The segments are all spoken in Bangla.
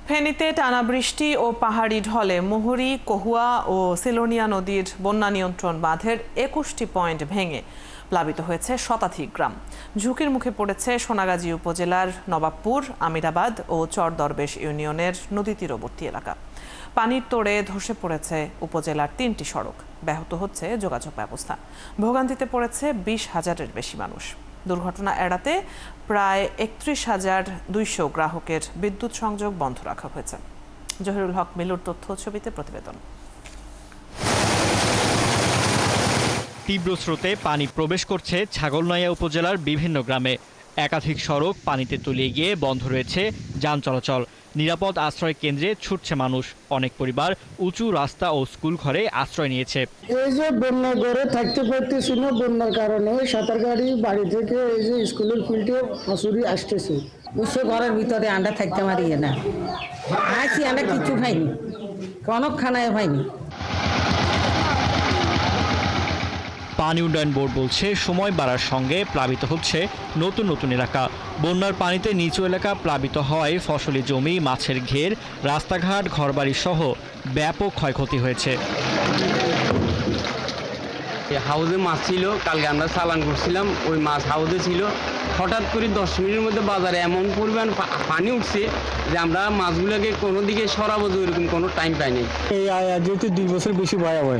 ফেনীতে টানা বৃষ্টি ও পাহাড়ি ঢলে মুহুরী, কহুয়া ও সিলোনিয়া নদীর বন্যা নিয়ন্ত্রণ বাঁধের ২১টি পয়েন্ট ভেঙে প্লাবিত হয়েছে শতাধিক গ্রাম। ঝুঁকির মুখে পড়েছে সোনাগাজী উপজেলার নবাবপুর, আমিরাবাদ ও চরদরবেশ ইউনিয়নের নদী তীরবর্তী এলাকা। পানির তোড়ে ধসে পড়েছে উপজেলার ৩টি সড়ক, ব্যাহত হচ্ছে যোগাযোগ ব্যবস্থা। ভোগান্তিতে পড়েছে ২০,০০০-এর বেশি মানুষ। দুর্ঘটনা এড়াতে প্রায় ৩১,২০০ গ্রাহকের বিদ্যুৎ সংযোগ বন্ধ রাখা হয়েছে। জহিরুল হক মিলুর তথ্য ছবিতে প্রতিবেদন। তীব্র স্রোতে পানি প্রবেশ করছে ছাগলনাইয়া উপজেলার বিভিন্ন গ্রামে। একাধিক সড়ক পানিতে তলিয়ে গিয়ে বন্ধ রয়েছে যান চলাচল। নিরাপদ আশ্রয় কেন্দ্রে ছুটছে মানুষ। অনেক পরিবার উঁচু রাস্তা ও স্কুল ঘরে আশ্রয় নিয়েছে। এই যে বন্যা ঘরে থাকতে পারতেছি না, বন্যার কারণে সাঁতার গাড়ি বাড়ি থেকে এই যে স্কুলের ফিল্ডে হাসুরি আসতেছে। উৎস ঘরের ভিতরে আন্ডা থাকতে পারি না, আছি আমরা কিছু খাইনি, কোনো খানায় হয়নি। পানি উন্নয়ন বোর্ড বলছে, সময় বাড়ার সঙ্গে প্লাবিত হচ্ছে নতুন নতুন এলাকা। বন্যার পানিতে নিচু এলাকা প্লাবিত হওয়ায় ফসলি জমি, মাছের ঘের, রাস্তাঘাট, ঘরবাড়ি সহ ব্যাপক ক্ষয়ক্ষতি হয়েছে। হাউজে মাছ ছিল, কালকে আমরা চালান করছিলাম, ওই মাছ হাউজে ছিল। হঠাৎ করে 10 মিনিটের মধ্যে বাজারে এমন পরিমাণ পানি উঠছে যে আমরা মাছগুলোকে কোনো দিকে সরাবো এরকম কোনো টাইম পাইনি। এই যেহেতু 2 বছর বেশি ভয়াবহ,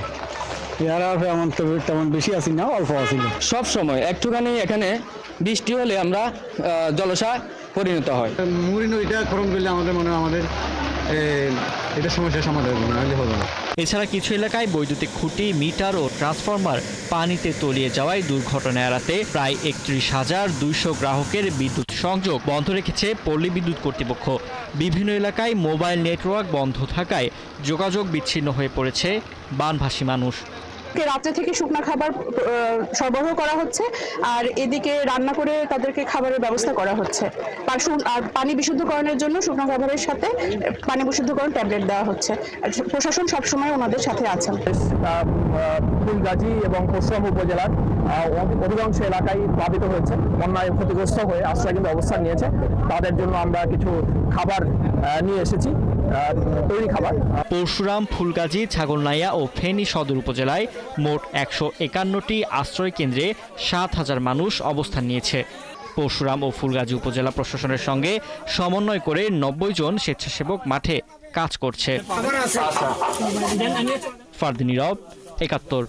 তেমন বেশি আসি না, অল্প আসি। সব সময় একটুখানি এখানে বৃষ্টি হলে আমরা জলসায় পরিণত হয়। মুড়ি নদীটা খরম করলে আমাদের মনে হয় আমাদের এটা সমস্যার সমাধান হবে না। এছাড়া কিছু এলাকায় বৈদ্যুতিক খুঁটি, মিটার ও ট্রান্সফরমার পানিতে তলিয়ে যাওয়ায় দুর্ঘটনা এড়াতে প্রায় ৩১,২০০ গ্রাহকের বিদ্যুৎ সংযোগ বন্ধ রেখেছে পল্লী বিদ্যুৎ কর্তৃপক্ষ। বিভিন্ন এলাকায় মোবাইল নেটওয়ার্ক বন্ধ থাকায় যোগাযোগ বিচ্ছিন্ন হয়ে পড়েছে বানভাসী মানুষ। রাত্রে থেকে শুকনো খাবার সরবরাহ করা হচ্ছে, আর এদিকে রান্না করে তাদেরকে খাবারের ব্যবস্থা করা হচ্ছে। আর পানি বিশুদ্ধকরণের জন্য শুকনো খাবারের সাথে পানি বিশুদ্ধকরণ ট্যাবলেট দেওয়া হচ্ছে। প্রশাসন সবসময় ওনাদের সাথে আছেন। ফুলগাজী এবং পরশুরাম উপজেলার অধিকাংশ এলাকায় প্লাবিত হয়েছে, বন্যায় ক্ষতিগ্রস্ত হয়ে আশ্রয় কেন্দ্রে অবস্থান নিয়েছে। তাদের জন্য আমরা কিছু খাবার নিয়ে এসেছি, তৈরি খাবার। পরশুরাম, ফুলগাজী, ছাগলনাইয়া ও ফেনী সদর উপজেলায় মোট ১৫১টি আশ্রয় কেন্দ্রে ৭,০০০ মানুষ অবস্থান নিয়েছে। পরশুরাম ও ফুলগাজী উপজেলা প্রশাসনের সঙ্গে সমন্বয় করে ৯০ জন স্বেচ্ছাসেবক মাঠে কাজ করছে। ফারদিন নীরব, ৭১।